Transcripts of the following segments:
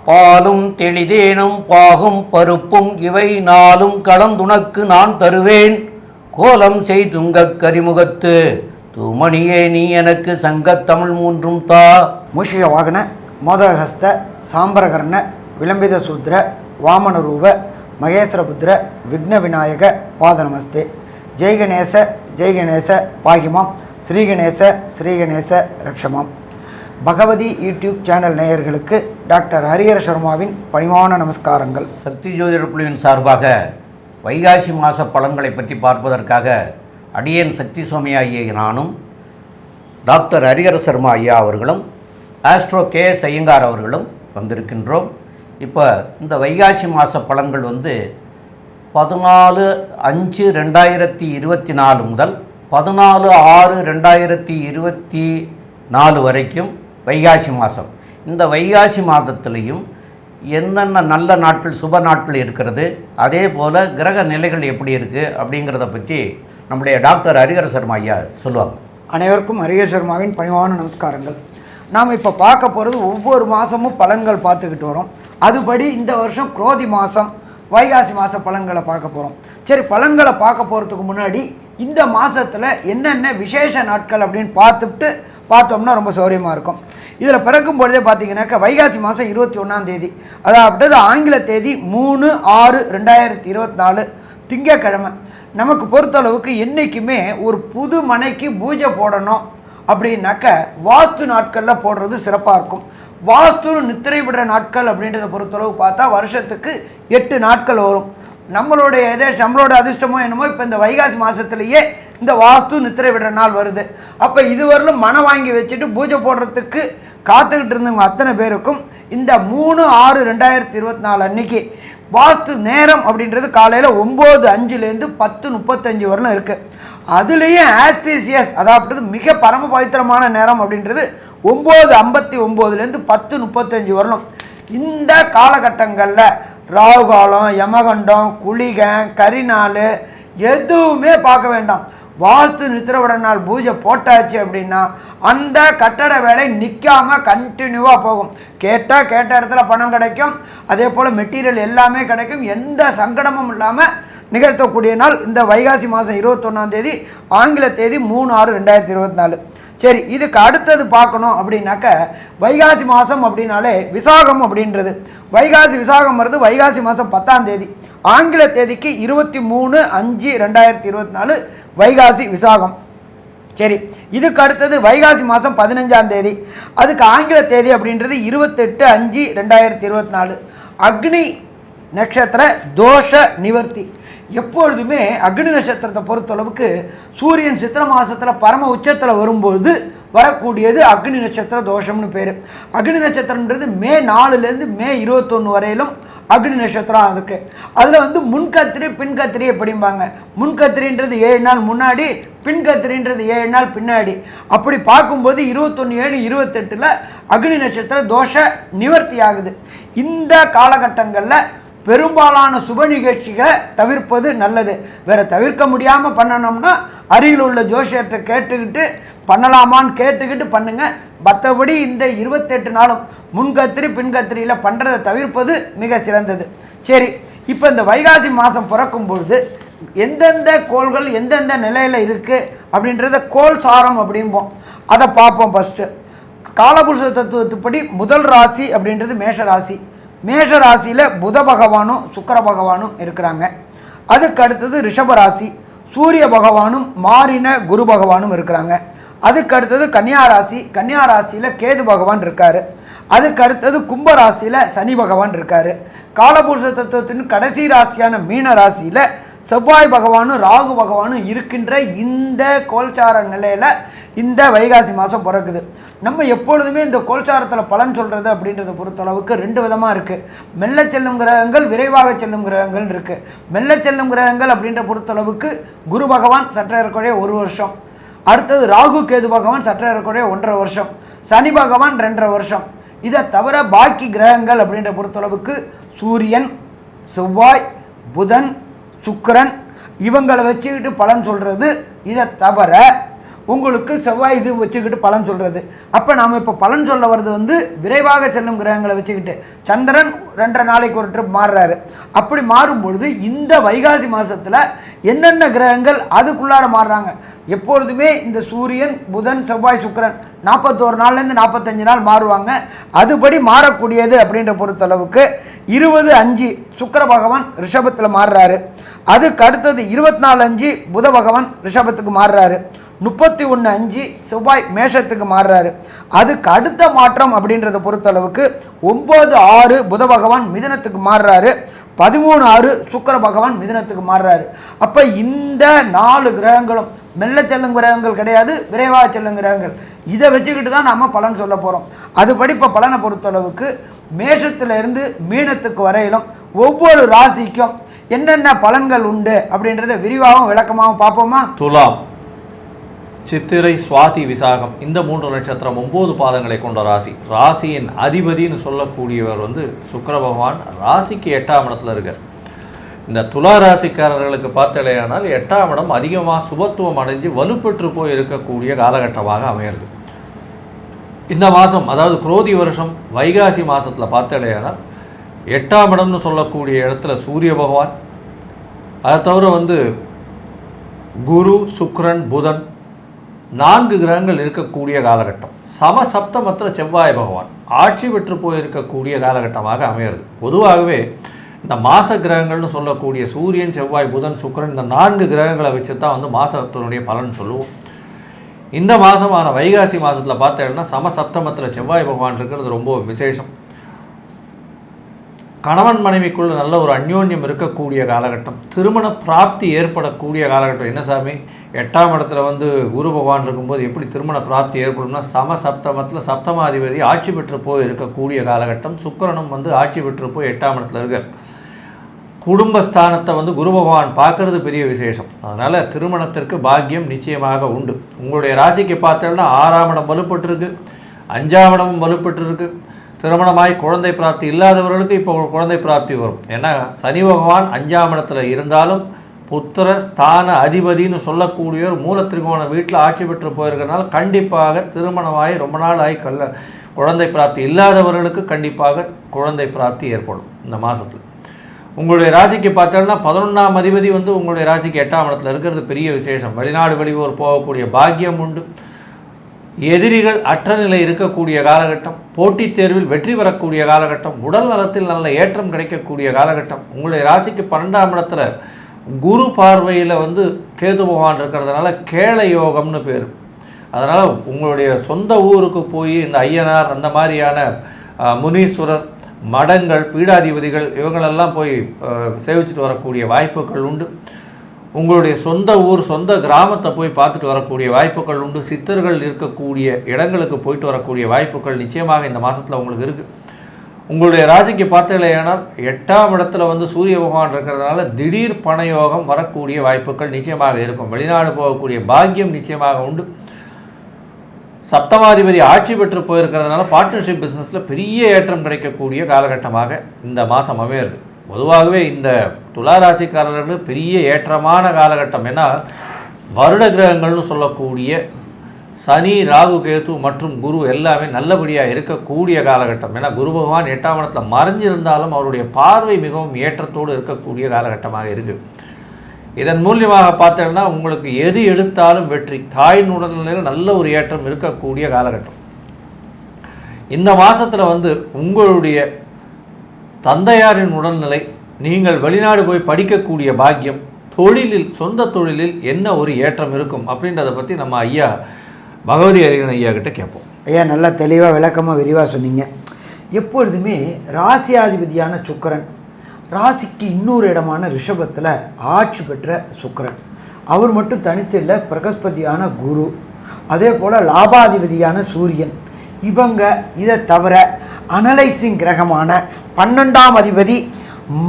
பாலும் தெளிதேனும் பாகும் பருப்பும் இவை நாளும் கலந்துனக்கு நான் தருவேன். கோலம் செய்துங்கக் கரிமுகத்து தூமணியே நீ எனக்கு சங்கத்தமிழ் மூன்றும் தா. மூஷிக வாகன மோதகஸ்த சாம்பரகர்ண விளம்பித சூத்ர வாமனரூப மகேஸ்வரபுத்திர விக்ன விநாயக பாதநமஸ்தே. ஜெய்கணேச ஜெய்கணேச பாகிமாம், ஸ்ரீகணேச ஸ்ரீகணேச ரக்ஷமாம். பகவதி யூடியூப் சேனல் நேயர்களுக்கு டாக்டர் ஹரிஹர சர்மாவின் பணிவான நமஸ்காரங்கள். சக்தி ஜோதிடர் குழுவின் சார்பாக வைகாசி மாத பலன்களை பற்றி பார்ப்பதற்காக அடியேன் சக்தி சோமியா ஐயா நானும் டாக்டர் ஹரிஹர சர்மா ஐயா அவர்களும் ஆஸ்ட்ரோ KS ஐயங்கார் அவர்களும் வந்திருக்கின்றோம். இப்போ இந்த வைகாசி மாத பலன்கள் 14/5/2024 முதல் 14/6/2024 வரைக்கும் வைகாசி மாதம். இந்த வைகாசி மாதத்துலேயும் என்னென்ன நல்ல நாட்கள் சுப நாட்கள் இருக்கிறது, அதே போல் கிரக நிலைகள் எப்படி இருக்குது அப்படிங்கிறத பற்றி நம்முடைய டாக்டர் ஹரிஹர சர்மா ஐயா சொல்லுவாங்க. அனைவருக்கும் ஹரிஹர சர்மாவின் பணிவான நமஸ்காரங்கள். நாம் இப்போ பார்க்க போகிறது ஒவ்வொரு மாதமும் பலன்கள் பார்த்துக்கிட்டு வரோம். அதுபடி இந்த வருஷம் குரோதி மாதம் வைகாசி மாத பலன்களை பார்க்க போகிறோம். சரி, பலன்களை பார்க்க போகிறதுக்கு முன்னாடி இந்த மாதத்தில் என்னென்ன விசேஷ நாட்கள் அப்படின்னு பார்த்தோம்னா ரொம்ப சௌரியமாக இருக்கும். இதில் பிறக்கும் பொழுதே பார்த்தீங்கன்னாக்கா வைகாசி மாதம் 21ஆம் தேதி, அதாவது ஆங்கில தேதி 3/6/2024 திங்கக்கிழமை. நமக்கு பொறுத்தளவுக்கு என்றைக்குமே ஒரு புது மனைக்கு பூஜை போடணும் அப்படின்னாக்க வாஸ்து நாட்களில் போடுறது சிறப்பாக இருக்கும். வாஸ்து நித்திரை விடுற நாட்கள் அப்படின்றத பொறுத்தளவு பார்த்தா வருஷத்துக்கு 8 நாட்கள் வரும். நம்மளோட அதிர்ஷ்டமோ என்னமோ இப்போ இந்த வைகாசி மாதத்துலேயே இந்த வாஸ்து நித்திரை விடுற நாள் வருது. அப்போ இதுவரையிலும் மனை வாங்கி வச்சுட்டு பூஜை போடுறதுக்கு காத்துக்கிட்டு இருந்தவங்க அத்தனை பேருக்கும் இந்த 3/6/2024 அன்னைக்கு வாஸ்து நேரம் அப்படின்றது காலையில் 9:05 10:35 வரலும் இருக்குது. அதுலேயே ஆஸ்பீசியஸ், அதாவது மிக பரம பவித்திரமான நேரம் அப்படின்றது 9:59 10:35 வரணும். இந்த காலகட்டங்களில் ராகு காலம், யமகண்டம், குளிகை, கரிநாள் எதுவுமே பார்க்க வேண்டாம். வாஸ்து நித்திரவிட நாள் பூஜை போட்டாச்சு அப்படின்னா அந்த கட்டட வேலை நிற்காமல் கண்டினியூவாக போகும். கேட்ட இடத்துல பணம் கிடைக்கும், அதே போல் மெட்டீரியல் எல்லாமே கிடைக்கும். எந்த சங்கடமும் இல்லாமல் நிகழ்த்தக்கூடிய நாள் இந்த வைகாசி மாதம் 21ஆம் தேதி, ஆங்கில தேதி 3/6/2024. சரி, இதுக்கு அடுத்தது பார்க்கணும் அப்படின்னாக்க வைகாசி மாதம் அப்படின்னாலே விசாகம் அப்படின்றது. வைகாசி விசாகம் வருது வைகாசி மாதம் 10ஆம் தேதி, ஆங்கில தேதிக்கு 23/5/2024 வைகாசி விசாகம். சரி, இதுக்கு அடுத்தது வைகாசி மாதம் 15ஆம் தேதி, அதுக்கு ஆங்கில தேதி அப்படின்றது 28/5/2024 அக்னி நட்சத்திர தோஷ நிவர்த்தி. எப்பொழுதுமே அக்னி நட்சத்திரத்தை பொறுத்தளவுக்கு சூரியன் சித்திரை மாதத்தில் பரம உச்சத்தில் வரும்போது வரக்கூடியது அக்னி நட்சத்திர தோஷம்னு பேர். அக்னி நட்சத்திரன்றது மே 4 மே 21 வரையிலும் அக்னி நட்சத்திரம் இருக்குது. அதில் முன்கத்திரி பின்கத்திரி எப்படிம்பாங்க. முன்கத்திரின்றது 7 நாள் முன்னாடி, பின்கத்திரின்றது 7 நாள் பின்னாடி. அப்படி பார்க்கும்போது 21/7/28 அக்னி நட்சத்திர தோஷ நிவர்த்தி ஆகுது. இந்த காலகட்டங்களில் பெரும்பாலான சுப நிகழ்ச்சிகளை தவிர்ப்பது நல்லது. வேறு தவிர்க்க முடியாமல் பண்ணணும்னா அருகில் உள்ள ஜோசியர்கிட்ட கேட்டுக்கிட்டு பண்ணலாமான்னு கேட்டுக்கிட்டு பண்ணுங்கள். மற்றபடி இந்த 28 நாளும் முன்கத்திரி பின்கத்திரியில் பண்ணுறதை தவிர்ப்பது மிக சிறந்தது. சரி, இப்போ இந்த வைகாசி மாதம் பிறக்கும் பொழுது எந்தெந்த கோள்கள் எந்தெந்த நிலையில் இருக்குது அப்படின்றத கோள் சாரம் அப்படிம்போம். அதை பார்ப்போம். ஃபஸ்ட்டு காலபுருஷ தத்துவத்துப்படி முதல் ராசி அப்படின்றது மேஷ ராசி. மேஷ ராசியில் புத பகவானும் சுக்கிர பகவானும் இருக்கிறாங்க. அதுக்கு அடுத்தது ரிஷப ராசி, சூரிய பகவானும் மாறின குரு பகவானும் இருக்கிறாங்க. அதுக்கு அடுத்தது கன்னியா ராசி, கன்னியா ராசியில் கேது பகவான் இருக்கார். அதுக்கு அடுத்தது கும்ப ராசியில் சனி பகவான் இருக்கார். காலபுருஷ தத்துவத்தின் கடைசி ராசியான மீன ராசியில் செவ்வாய் பகவானும் ராகு பகவானும் இருக்கின்ற இந்த கோல்சார நிலையில் இந்த வைகாசி மாதம் பிறக்குது. நம்ம எப்பொழுதுமே இந்த கோல்சாரத்தில் பலன் சொல்கிறது அப்படின்றத பொறுத்தளவுக்கு 2 விதமாக இருக்குது. மெல்ல செல்லும் கிரகங்கள், விரைவாக செல்லும் கிரகங்கள் இருக்குது. மெல்ல செல்லும் கிரகங்கள் அப்படின்ற பொறுத்தளவுக்கு குரு பகவான் சற்ற ஏறக்குறைய 1 வருஷம், அடுத்தது ராகு கேது பகவான் சற்ற ஏறக்குறைய 1.5 வருஷம், சனி பகவான் 2.5 வருஷம். இதை தவிர பாக்கி கிரகங்கள் அப்படின்ற பொறுத்தளவுக்கு சூரியன், செவ்வாய், புதன், சுக்கிரன் இவங்களை வச்சுக்கிட்டு பலன் சொல்கிறது. இதை தவிர உங்களுக்கு செவ்வாய் இது வச்சுக்கிட்டு பலன் சொல்கிறது. அப்போ நாம் இப்போ பலன் சொல்ல வர்றது வந்து விரைவாக செல்லும் கிரகங்களை வச்சுக்கிட்டு. சந்திரன் 2.5 நாளைக்கு ஒரு ட்ரிப் மாறுறாரு. அப்படி மாறும்பொழுது இந்த வைகாசி மாதத்தில் என்னென்ன கிரகங்கள் அதுக்குள்ளார மாறுறாங்க. எப்பொழுதுமே இந்த சூரியன், புதன், செவ்வாய், சுக்கிரன் 41 நாள்லேருந்து 45 நாள் மாறுவாங்க. அதுபடி மாறக்கூடியது அப்படின்ற பொறுத்தளவுக்கு 20/5 சுக்கிர பகவான் ரிஷபத்தில் மாறுறாரு. அதுக்கு அடுத்தது 24/5 புத பகவான் ரிஷபத்துக்கு மாறுறாரு. 31/5 செவ்வாய் மேஷத்துக்கு மாறுறாரு. அதுக்கு அடுத்த மாற்றம் அப்படின்றத பொறுத்தளவுக்கு 9/6 புத பகவான் மிதுனத்துக்கு மாறுறாரு. 13/6 சுக்கிர பகவான் மிதுனத்துக்கு மாறுறாரு. அப்போ இந்த 4 கிரகங்களும் மெல்ல செல்லும் கிரகங்கள் கிடையாது, விரைவாக செல்லும் கிரகங்கள். இதை வச்சுக்கிட்டு தான் நாம் பலன் சொல்ல போகிறோம். அதுபடி இப்போ பலனை பொறுத்தளவுக்கு மேஷத்திலிருந்து மீனத்துக்கு வரையிலும் ஒவ்வொரு ராசிக்கும் என்னென்ன பலன்கள் உண்டு அப்படின்றத விரிவாகவும் விளக்கமாகவும் பார்ப்போமா? துலாம், சித்திரை, சுவாதி, விசாகம் இந்த 3 நட்சத்திரம் 9 பாதங்களை கொண்ட ராசி. ராசியின் அதிபதினு சொல்லக்கூடியவர் வந்து சுக்கிர பகவான் ராசிக்கு 8ஆம் இடத்துல இருக்கார். இந்த துலா ராசிக்காரர்களுக்கு பார்த்தலையானால் 8ஆம் இடம் அதிகமாக சுபத்துவம் அடைஞ்சு வலுப்பெற்று போய் இருக்கக்கூடிய காலகட்டமாக அமையிறது. இந்த மாதம், அதாவது குரோதி வருஷம் வைகாசி மாதத்தில் பார்த்தலையானால் 8ஆம் இடம்னு சொல்லக்கூடிய இடத்துல சூரிய பகவான், அதை தவிர வந்து குரு, சுக்கிரன், புதன் 4 கிரகங்கள் இருக்கக்கூடிய காலகட்டம். சமசப்தமத்தில் செவ்வாய் பகவான் ஆட்சி பெற்று போயிருக்கக்கூடிய காலகட்டமாக அமையிறது. பொதுவாகவே இந்த மாத கிரகங்கள்னு சொல்லக்கூடிய சூரியன், செவ்வாய், புதன், சுக்கிரன் இந்த 4 கிரகங்களை வச்சு தான் வந்து மாதத்தினுடைய பலன் சொல்லுவோம். இந்த மாதமான வைகாசி மாதத்தில் பார்த்தேன்னா சமசப்தமத்தில் செவ்வாய் பகவான் இருக்கிறது ரொம்ப விசேஷம். கணவன் மனைவிக்குள்ள நல்ல ஒரு அந்யோன்யம் இருக்கக்கூடிய காலகட்டம். திருமண பிராப்தி ஏற்படக்கூடிய காலகட்டம். என்ன சாமி, 8ஆம் இடத்துல வந்து குரு பகவான் இருக்கும்போது எப்படி திருமண பிராப்தி ஏற்படும்னா, சமசப்தமத்தில் சப்தமாதிபதி ஆட்சி பெற்று போய் இருக்கக்கூடிய காலகட்டம். சுக்கிரனும் வந்து ஆட்சி பெற்று போய் 8ஆம் இடத்துல இருக்கார். குடும்பஸ்தானத்தை வந்து குரு பகவான் பார்க்கறது பெரிய விசேஷம். அதனால் திருமணத்திற்கு பாக்கியம் நிச்சயமாக உண்டு. உங்களுடைய ராசிக்கு பார்த்தோம்னா 6ஆம் இடம் வலுப்பட்டுருக்கு, 5ஆம் இடமும் வலுப்பட்டுருக்கு. திருமணமாய் குழந்தை பிராப்தி இல்லாதவர்களுக்கு இப்போ குழந்தை பிராப்தி வரும். ஏன்னா சனி பகவான் 5ஆம் இடத்துல இருந்தாலும் புத்திர ஸ்தான அதிபதினு சொல்லக்கூடியவர் மூலத்திரிகோண வீட்டில் ஆட்சி பெற்று போயிருக்கிறதுனால கண்டிப்பாக திருமணமாகி ரொம்ப நாள் ஆகி குழந்தை பிராப்தி இல்லாதவர்களுக்கு கண்டிப்பாக குழந்தை பிராப்தி ஏற்படும் இந்த மாதத்தில். உங்களுடைய ராசிக்கு பார்த்தோம்னா 11ஆம் அதிபதி வந்து உங்களுடைய ராசிக்கு 8ஆம் இடத்துல இருக்கிறது பெரிய விசேஷம். வெளிநாடு வெளியூர் போகக்கூடிய பாக்கியம் உண்டு. எதிரிகள் அற்ற நிலை இருக்கக்கூடிய காலகட்டம். போட்டித் தேர்வில் வெற்றி பெறக்கூடிய காலகட்டம். உடல் நலத்தில் நல்ல ஏற்றம் கிடைக்கக்கூடிய காலகட்டம். உங்களுடைய ராசிக்கு 12ஆம் இடத்துல குரு பார்வையில் வந்து கேது பகவான் இருக்கிறதுனால கேள யோகம்னு பேர். அதனால் உங்களுடைய சொந்த ஊருக்கு போய் இந்த ஐயனார் அந்த மாதிரியான முனீஸ்வரர் மடங்கள், பீடாதிபதிகள் இவங்களெல்லாம் போய் சேவிச்சுட்டு வரக்கூடிய வாய்ப்புகள் உண்டு. உங்களுடைய சொந்த ஊர், சொந்த கிராமத்தை போய் பார்த்துட்டு வரக்கூடிய வாய்ப்புகள் உண்டு. சித்தர்கள் இருக்கக்கூடிய இடங்களுக்கு போயிட்டு வரக்கூடிய வாய்ப்புகள் நிச்சயமாக இந்த மாதத்தில் உங்களுக்கு இருக்குது. உங்களுடைய ராசிக்கு பார்த்தீங்களேனால் 8ஆம் இடத்துல வந்து சூரிய பகவான் இருக்கிறதுனால திடீர் பணயோகம் வரக்கூடிய வாய்ப்புகள் நிச்சயமாக இருக்கும். வெளிநாடு போகக்கூடிய பாக்கியம் நிச்சயமாக உண்டு. சப்தமாதிபதி ஆட்சி பெற்று போயிருக்கிறதுனால பார்ட்னர்ஷிப் பிஸ்னஸில் பெரிய ஏற்றம் கிடைக்கக்கூடிய காலகட்டமாக இந்த மாதம் அமையிறது. பொதுவாகவே இந்த துலா ராசிக்காரர்களுக்கு பெரிய ஏற்றமான காலகட்டம். ஏன்னா வருட கிரகங்கள்னு சொல்லக்கூடிய சனி, ராகு, கேது மற்றும் குரு எல்லாமே நல்லபடியாக இருக்கக்கூடிய காலகட்டம். ஏன்னா குரு பகவான் 8ஆம் இடத்துல மறைஞ்சிருந்தாலும் அவருடைய பார்வை மிகவும் ஏற்றத்தோடு இருக்கக்கூடிய காலகட்டமாக இருக்குது. இதன் மூலியமாக பார்த்தோம்னா உங்களுக்கு எது எடுத்தாலும் வெற்றி. தாயின் உடல்நிலையில் நல்ல ஒரு ஏற்றம் இருக்கக்கூடிய காலகட்டம். இந்த மாதத்தில் வந்து உங்களுடைய தந்தையாரின் உடல்நிலை, நீங்கள் வெளிநாடு போய் படிக்கக்கூடிய பாக்கியம், தொழிலில், சொந்த தொழிலில் என்ன ஒரு ஏற்றம் இருக்கும் அப்படின்றத பற்றி நம்ம ஐயா பகவதி அறிஞன் ஐயா கிட்ட கேட்போம். ஐயா நல்லா தெளிவாக விளக்கமாக விரிவாக சொன்னீங்க. எப்பொழுதுமே ராசியாதிபதியான சுக்கிரன், ராசிக்கு இன்னொரு இடமான ரிஷபத்தில் ஆட்சி பெற்ற சுக்கிரன், அவர் மட்டும் தனித்து இல்லை, பிரகஸ்பதியான குரு, அதே போல் லாபாதிபதியான சூரியன், இவங்க இதை தவிர அனலைசிங் கிரகமான 12ஆம் அதிபதி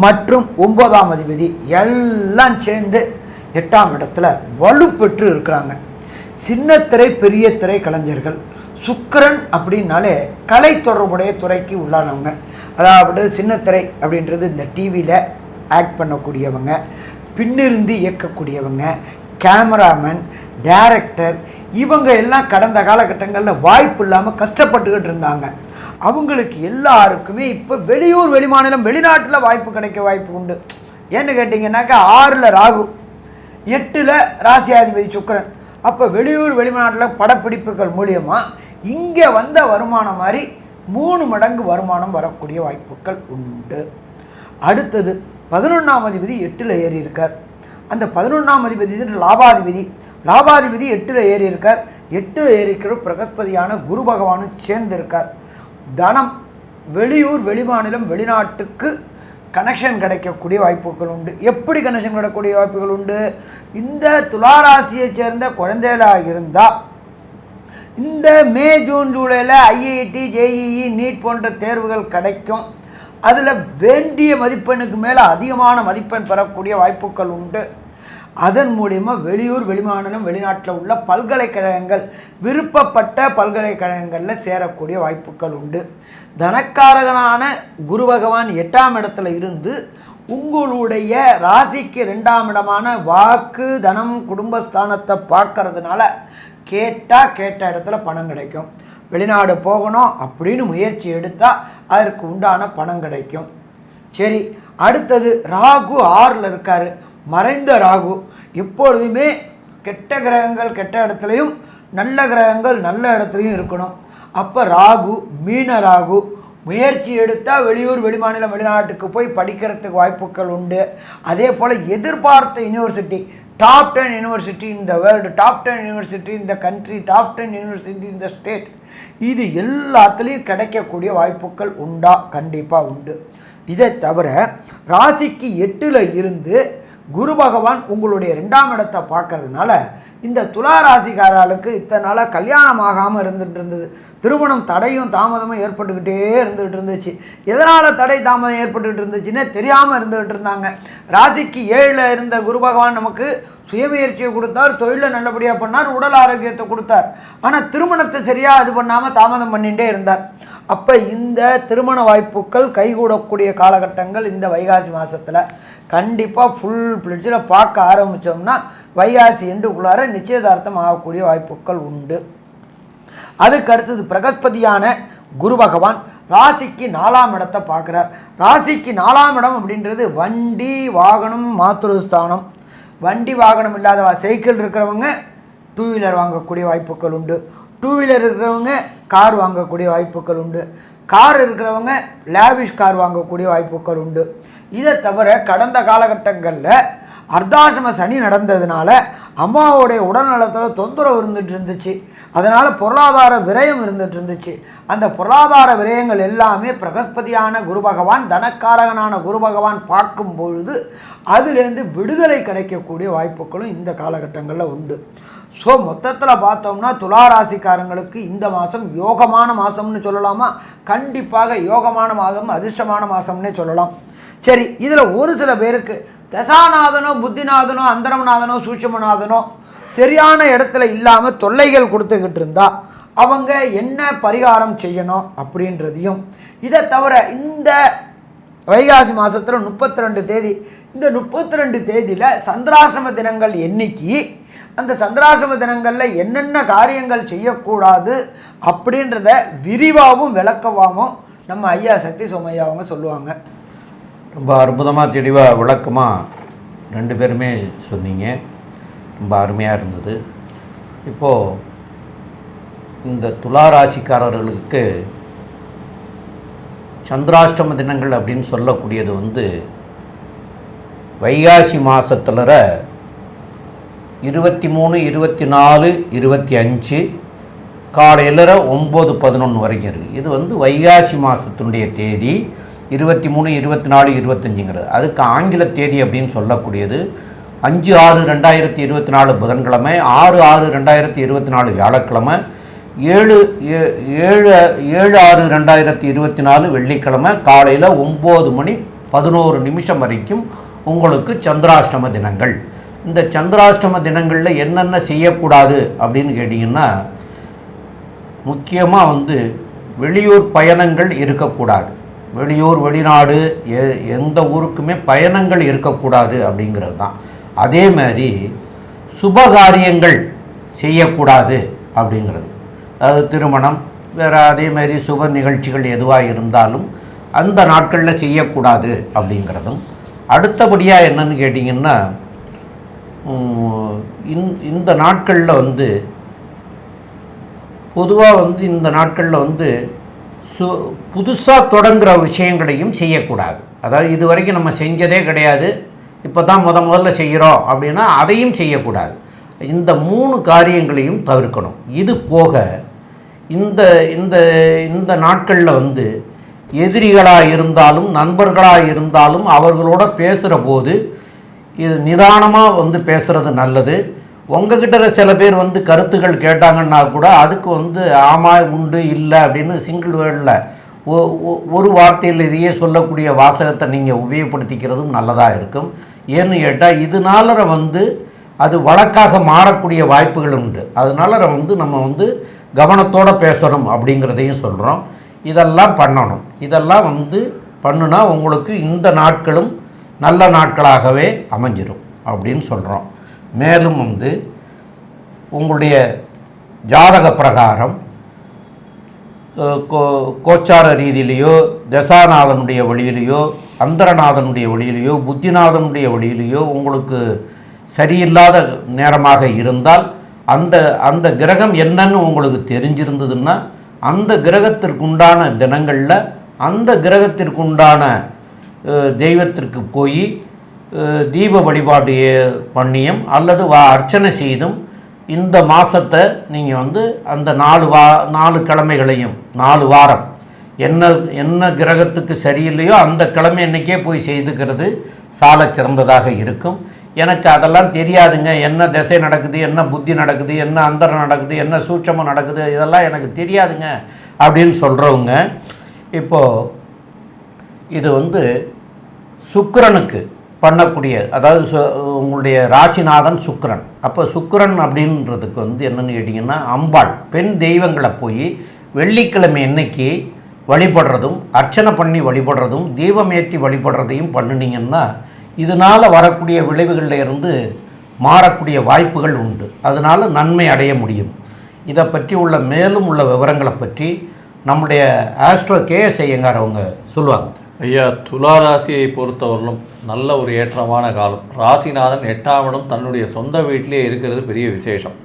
மற்றும் 9ஆம் அதிபதி எல்லாம் சேர்ந்து 8ஆம் இடத்துல வலுப்பெற்று இருக்கிறாங்க. சின்னத்திரை பெரிய திரை கலைஞர்கள். சுக்கிரன் அப்படின்னாலே கலை தொடர்புடைய துறைக்கு உள்ளானவங்க. அதாவது சின்னத்திரை அப்படின்றது இந்த டிவியில் ஆக்ட் பண்ணக்கூடியவங்க, பின்னிருந்து இயக்கக்கூடியவங்க, கேமராமேன், டைரக்டர், இவங்க எல்லாம் கடந்த காலகட்டங்களில் வாய்ப்பு இல்லாமல் கஷ்டப்பட்டுக்கிட்டு இருந்தாங்க. அவங்களுக்கு எல்லாருக்குமே இப்போ வெளியூர் வெளிமாநிலம் வெளிநாட்டில் வாய்ப்பு கிடைக்க வாய்ப்பு உண்டு. ஏன்னு கேட்டிங்கன்னாக்கா 6ல் ராகு, 8ல் ராசியாதிபதி சுக்கிரன். அப்போ வெளியூர் வெளிநாட்டில் படப்பிடிப்புகள் மூலியமாக இங்கே வந்த வருமானம் மாதிரி 3 மடங்கு வருமானம் வரக்கூடிய வாய்ப்புகள் உண்டு. அடுத்தது 11ஆம் அதிபதி 8ல் ஏறி இருக்கார். அந்த 11ஆம் அதிபதி லாபாதிபதி, லாபாதிபதி 8ல் ஏறி இருக்கார். 8ல் ஏறிக்கிற பிரகஸ்பதியான குரு பகவானும் சேர்ந்திருக்கார். தனம் வெளியூர் வெளிமாநிலம் வெளிநாட்டுக்கு கனெக்ஷன் கிடைக்கக்கூடிய வாய்ப்புகள் உண்டு. எப்படி கனெக்ஷன் கிடைக்கக்கூடிய வாய்ப்புகள் உண்டு? இந்த துளாராசியை சேர்ந்த குழந்தைகளாக இருந்தால் இந்த மே ஜூன் ஜூலையில் ஐஐடி ஜேஇஇ நீட் போன்ற தேர்வுகள் கிடைக்கும். அதில் வேண்டிய மதிப்பெண்ணுக்கு மேலே அதிகமான மதிப்பெண் பெறக்கூடிய வாய்ப்புகள் உண்டு. அதன் மூலிமா வெளியூர் வெளிமாநிலம் வெளிநாட்டில் உள்ள பல்கலைக்கழகங்கள் விருப்பப்பட்ட பல்கலைக்கழகங்களில் சேரக்கூடிய வாய்ப்புகள் உண்டு. தனக்காரகனான குரு பகவான் 8ஆம் இடத்துல இருந்து உங்களுடைய ராசிக்கு 2ஆம் இடமான வாக்கு தனம் குடும்பஸ்தானத்தை பார்க்கறதுனால கேட்ட இடத்துல பணம் கிடைக்கும். வெளிநாடு போகணும் அப்படின்னு முயற்சி எடுத்தால் அதற்கு உண்டான பணம் கிடைக்கும். சரி, அடுத்தது ராகு 6ல் இருக்கார். மறைந்த ராகு எப்பொழுதுமே கெட்ட கிரகங்கள் கெட்ட இடத்துலையும் நல்ல கிரகங்கள் நல்ல இடத்துலையும் இருக்கணும். அப்போ ராகு, மீன ராகு முயற்சி எடுத்தால் வெளியூர் வெளிமாநிலம் வெளிநாட்டுக்கு போய் படிக்கிறதுக்கு வாய்ப்புகள் உண்டு. அதே போல் எதிர்பார்த்த university, top 10 university in the world, top 10 university in the country, top 10 university in the state, இது எல்லாத்துலேயும் கிடைக்கக்கூடிய வாய்ப்புகள் உண்டா? கண்டிப்பாக உண்டு. இதை தவிர ராசிக்கு 8ல் இருந்து குரு பகவான் உங்களுடைய 2ஆம் இடத்தை பார்க்கறதுனால இந்த துலா ராசிக்காரர்களுக்கு இத்தனை நாளாக கல்யாணம் ஆகாமல் இருந்துகிட்டு இருந்தது. திருமணம் தடையும் தாமதமும் ஏற்பட்டுக்கிட்டே இருந்துகிட்டு இருந்துச்சு. எதனால் தடை தாமதம் ஏற்பட்டுக்கிட்டு இருந்துச்சுன்னே தெரியாமல் இருந்துகிட்டு இருந்தாங்க. ராசிக்கு 7ல் இருந்த குரு பகவான் நமக்கு சுயமுயற்சியை கொடுத்தார், தொழிலை நல்லபடியாக பண்ணார், உடல் ஆரோக்கியத்தை கொடுத்தார். ஆனால் திருமணத்தை சரியாக இது பண்ணாமல் தாமதம் பண்ணிகிட்டே இருந்தார். அப்போ இந்த திருமண வாய்ப்புகள் கைகூடக்கூடிய காலகட்டங்கள் இந்த வைகாசி மாதத்தில் கண்டிப்பாக ஃபுல் பிளட்ஜில் பார்க்க ஆரம்பித்தோம்னா வைகாசி எண்டுக்குள்ளார நிச்சயதார்த்தம் ஆகக்கூடிய வாய்ப்புகள் உண்டு. அதுக்கு அடுத்தது பிரகஸ்பதியான குரு பகவான் ராசிக்கு 4ஆம் இடத்தை பார்க்குறார். ராசிக்கு 4ஆம் இடம் அப்படின்றது வண்டி வாகனம் மாத்ருஸ்தானம். வண்டி வாகனம் இல்லாத சைக்கிள் இருக்கிறவங்க 2 வீலர் வாங்கக்கூடிய வாய்ப்புகள் உண்டு. 2 வீலர் இருக்கிறவங்க கார் வாங்கக்கூடிய வாய்ப்புகள் உண்டு. கார் இருக்கிறவங்க லேவிஷ் கார் வாங்கக்கூடிய வாய்ப்புகள் உண்டு. இதை தவிர கடந்த காலகட்டங்களில் அர்த்தாசிரம சனி நடந்ததுனால அம்மாவோடைய உடல் நலத்தில் தொந்தரவு இருந்துகிட்டு இருந்துச்சு. அதனால் பொருளாதார விரயம் இருந்துகிட்டு இருந்துச்சு. அந்த பொருளாதார விரயங்கள் எல்லாமே பிரகஸ்பதியான குரு பகவான், தனக்காரகனான குரு பகவான் பார்க்கும் பொழுது அதுலேருந்து விடுதலை கிடைக்கக்கூடிய வாய்ப்புகளும் இந்த காலகட்டங்களில் உண்டு. ஸோ மொத்தத்தில் பார்த்தோம்னா துளாராசிக்காரங்களுக்கு இந்த மாதம் யோகமான மாதம்னு சொல்லலாமா? கண்டிப்பாக யோகமான மாதம், அதிர்ஷ்டமான மாதம்னே சொல்லலாம். சரி, இதில் ஒரு சில பேருக்கு தசாநாதனோ புத்திநாதனோ அந்தரமநாதனோ சூட்சுமநாதனோ சரியான இடத்துல இல்லாமல் தொல்லைகள் கொடுத்துக்கிட்டு இருந்தால் அவங்க என்ன பரிகாரம் செய்யணும் அப்படின்றதையும், இதை தவிர இந்த வைகாசி மாதத்தில் 32 தேதி, இந்த 32 தேதியில் சந்திராசிரம தினங்கள் எண்ணிக்கை, அந்த சந்திராசிரம தினங்களில் என்னென்ன காரியங்கள் செய்யக்கூடாது அப்படின்றத விரிவாகவும் விளக்கவாகவும் நம்ம ஐயா சக்தி சோமையா அவங்க சொல்லுவாங்க. ரொம்ப அற்புதமாக தெளிவாக விளக்கமாக 2 பேருமே சொன்னீங்க. ரொம்ப அருமையாக இருந்தது. இப்போது இந்த துளாராசிக்காரர்களுக்கு சந்திராஷ்டம தினங்கள் அப்படின்னு சொல்லக்கூடியது வைகாசி மாதத்தில் 23, 24, 25 காலையில் 9, 11 வரைக்கும் இருக்குது. இது வைகாசி மாதத்தினுடைய தேதி 23, 24, 25ங்கிறது. அதுக்கு ஆங்கில தேதி அப்படின்னு சொல்லக்கூடியது 5/6/2024 புதன்கிழமை, 6/6/2024 வியாழக்கிழமை, 7/6/2024 வெள்ளிக்கிழமை காலையில் 9 மணி 11 நிமிஷம் வரைக்கும் உங்களுக்கு சந்திராஷ்டம தினங்கள். இந்த சந்திராஷ்டம தினங்களில் என்னென்ன செய்யக்கூடாது அப்படின்னு கேட்டிங்கன்னா, முக்கியமாக வெளியூர் பயணங்கள் இருக்கக்கூடாது. வெளியூர் வெளிநாடு எந்த ஊருக்குமே பயணங்கள் இருக்கக்கூடாது அப்படிங்கிறது தான். அதே மாதிரி சுபகாரியங்கள் செய்யக்கூடாது அப்படிங்கிறது. அதாவது திருமணம் வேறு அதே மாதிரி சுப நிகழ்ச்சிகள் எதுவாக இருந்தாலும் அந்த நாட்களில் செய்யக்கூடாது அப்படிங்கிறதும். அடுத்தபடியாக என்னன்னு கேட்டிங்கன்னா, இந்த நாட்களில் வந்து பொதுவாக வந்து இந்த நாட்களில் வந்து புதுசாக தொடங்குகிற விஷயங்களையும் செய்யக்கூடாது. அதாவது இது வரைக்கும் நம்ம செஞ்சதே கிடையாது, இப்போ தான் முதல்ல செய்கிறோம் அப்படின்னா அதையும் செய்யக்கூடாது. இந்த 3 காரியங்களையும் தவிர்க்கணும். இது போக இந்த இந்த இந்த நாட்களில் வந்து எதிரிகளாக இருந்தாலும் நண்பர்களாக இருந்தாலும் அவர்களோட பேசுகிற போது இது நிதானமாக வந்து பேசுகிறது நல்லது. உங்ககிட்ட சில பேர் வந்து கருத்துக்கள் கேட்டாங்கன்னா கூட அதுக்கு வந்து ஆமாம் உண்டு இல்லை அப்படின்னு சிங்கிள் வேர்டில் ஒரு வார்த்தையில் இதையே சொல்லக்கூடிய வாசகத்தை நீங்கள் உபயோகப்படுத்திக்கிறதும் நல்லதாக இருக்கும். ஏன்னு கேட்டால் இதனால வந்து அது வழக்காக மாறக்கூடிய வாய்ப்புகள் உண்டு. அதனால வந்து நம்ம வந்து கவனத்தோடு பேசணும் அப்படிங்கிறதையும் சொல்கிறோம். இதெல்லாம் பண்ணணும். இதெல்லாம் வந்து பண்ணுனா உங்களுக்கு இந்த நாட்களும் நல்ல நாட்களாகவே அமைஞ்சிரும் அப்படின்னு சொல்கிறோம். மேலும் வந்து உங்களுடைய ஜாதக பிரகாரம் கோச்சார ரீதியிலையோ தசாநாதனுடைய வழியிலையோ அந்தரநாதனுடைய வழியிலையோ புத்திநாதனுடைய வழியிலையோ உங்களுக்கு சரியில்லாத நேரமாக இருந்தால் அந்த அந்த கிரகம் என்னன்னு உங்களுக்கு தெரிஞ்சிருந்ததுன்னா அந்த கிரகத்திற்குண்டான தினங்களில் அந்த கிரகத்திற்குண்டான தெய்வத்திற்கு போய் தீப வழிபாடு பண்ணியும் அல்லது அர்ச்சனை செய்தும் இந்த மாதத்தை நீங்கள் வந்து அந்த 4 கிழமைகளையும் 4 வாரம் என்ன கிரகத்துக்கு சரியில்லையோ அந்த கிழமை அன்றைக்கே போய் செய்துக்கிறது சால சிறந்ததாக இருக்கும். எனக்கு அதெல்லாம் தெரியாதுங்க, என்ன திசை நடக்குது, என்ன புத்தி நடக்குது, என்ன அந்தரம் நடக்குது, என்ன சூட்சமம் நடக்குது, இதெல்லாம் எனக்கு தெரியாதுங்க அப்படின்னு சொல்கிறவங்க, இப்போது இது வந்து சுக்கிரனுக்கு பண்ணக்கூடிய, அதாவது உங்களுடைய ராசிநாதன் சுக்கிரன். அப்போ சுக்கிரன் அப்படின்றதுக்கு வந்து என்னென்னு கேட்டிங்கன்னா அம்பாள் பெண் தெய்வங்களை போய் வெள்ளிக்கிழமை அன்னைக்கு வழிபடுறதும் அர்ச்சனை பண்ணி வழிபடுறதும் தீபமேற்றி வழிபடுறதையும் பண்ணினீங்கன்னா இதனால் வரக்கூடிய விளைவுகளில் இருந்து மாறக்கூடிய வாய்ப்புகள் உண்டு. அதனால் நன்மை அடைய முடியும். இதை பற்றி உள்ள மேலும் உள்ள விவரங்களை பற்றி நம்முடைய ஆஸ்ட்ரோ கேஎஸ் ஐயங்கார் அவங்க சொல்லுவாங்க. ஐயா, துளாராசியை பொறுத்தவரையிலும் நல்ல ஒரு ஏற்றமான காலம். ராசிநாதன் 8ஆம் இடம் தன்னுடைய சொந்த வீட்டிலே இருக்கிறது பெரிய விசேஷம்.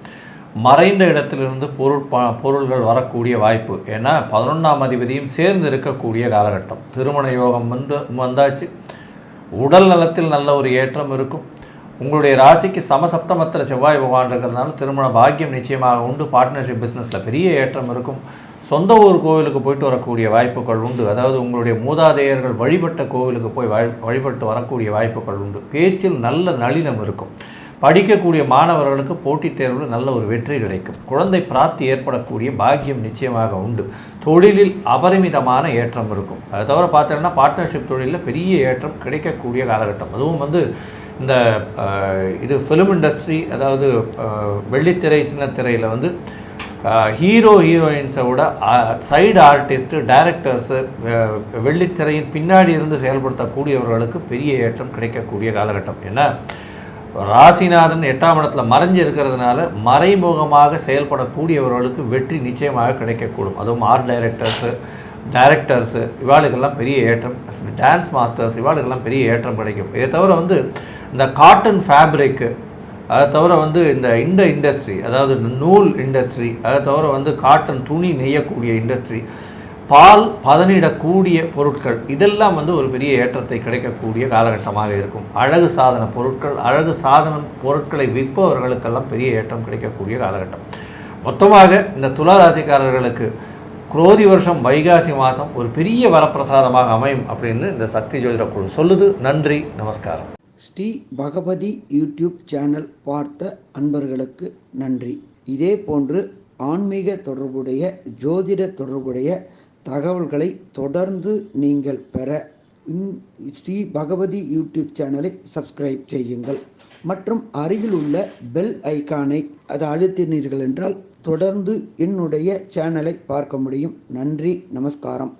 மறைந்த இடத்திலிருந்து பொருள்கள் வரக்கூடிய வாய்ப்பு. ஏன்னா 11ஆம் அதிபதியும் சேர்ந்து இருக்கக்கூடிய காலகட்டம். திருமண யோகம் வந்தாச்சு. உடல் நலத்தில் நல்ல ஒரு ஏற்றம் இருக்கும். உங்களுடைய ராசிக்கு சமசப்தமத்தில் செவ்வாய் பகவான் இருக்கிறதுனால திருமண பாக்கியம் நிச்சயமாக உண்டு. பார்ட்னர்ஷிப் பிஸ்னஸில் பெரிய ஏற்றம் இருக்கும். சொந்த ஊர் கோவிலுக்கு போயிட்டு வரக்கூடிய வாய்ப்புகள் உண்டு. அதாவது உங்களுடைய மூதாதையர்கள் வழிபட்ட கோவிலுக்கு போய் வழிபட்டு வரக்கூடிய வாய்ப்புகள் உண்டு. பேச்சில் நல்ல நளினம் இருக்கும். படிக்கக்கூடிய மாணவர்களுக்கு போட்டித் தேர்வில் நல்ல ஒரு வெற்றி கிடைக்கும். குழந்தை பிராப்தி ஏற்படக்கூடிய பாக்கியம் நிச்சயமாக உண்டு. தொழிலில் அபரிமிதமான ஏற்றம் இருக்கும். அதை தவிர பார்த்தீங்கன்னா பார்ட்னர்ஷிப் தொழிலில் பெரிய ஏற்றம் கிடைக்கக்கூடிய காலகட்டம். அதுவும் வந்து இந்த இது ஃபிலிம் இண்டஸ்ட்ரி, அதாவது வெள்ளித்திரை சின்னத்திரையில் வந்து ஹீரோயின்ஸை விட சைடு ஆர்டிஸ்ட்டு டைரக்டர்ஸு வெள்ளித்திரையின் பின்னாடி இருந்து செயல்படுத்தக்கூடியவர்களுக்கு பெரிய ஏற்றம் கிடைக்கக்கூடிய காலகட்டம். ஏன்னா ராசிநாதன் 8ஆம் இடத்துல மறைஞ்சு இருக்கிறதுனால மறைமுகமாக செயல்படக்கூடியவர்களுக்கு வெற்றி நிச்சயமாக கிடைக்கக்கூடும். அதுவும் ஆர்ட் டைரக்டர்ஸு இவாளுக்கெல்லாம் பெரிய ஏற்றம், டான்ஸ் மாஸ்டர்ஸ் இவாளுக்கெல்லாம் பெரிய ஏற்றம் கிடைக்கும். இதை தவிர வந்து இந்த காட்டன் ஃபேப்ரிக்கு, அதை தவிர வந்து இந்த இண்டஸ்ட்ரி, அதாவது நூல் இண்டஸ்ட்ரி, அதை தவிர வந்து காட்டன் துணி நெய்யக்கூடிய இண்டஸ்ட்ரி, பால் பதனிடக்கூடிய பொருட்கள், இதெல்லாம் வந்து ஒரு பெரிய ஏற்றத்தை கிடைக்கக்கூடிய காலகட்டமாக இருக்கும். அழகு சாதன பொருட்களை விற்பவர்களுக்கெல்லாம் பெரிய ஏற்றம் கிடைக்கக்கூடிய காலகட்டம். மொத்தமாக இந்த துளாராசிக்காரர்களுக்கு குரோதி வருஷம் வைகாசி மாதம் ஒரு பெரிய வரப்பிரசாதமாக அமையும் அப்படின்னு இந்த சக்தி ஜோதிட குழு சொல்லுது. நன்றி, நமஸ்காரம். ஸ்ரீ பகவதி யூடியூப் சேனல் பார்த்த அன்பர்களுக்கு நன்றி. இதே போன்று ஆன்மீக தொடர்புடைய ஜோதிட தொடர்புடைய தகவல்களை தொடர்ந்து நீங்கள் பெற ஸ்ரீ பகவதி யூடியூப் சேனலை சப்ஸ்கிரைப் செய்யுங்கள் மற்றும் அருகில் உள்ள பெல் ஐக்கானை அதை அழுத்தினீர்கள் என்றால் தொடர்ந்து என்னுடைய சேனலை பார்க்க முடியும். நன்றி, நமஸ்காரம்.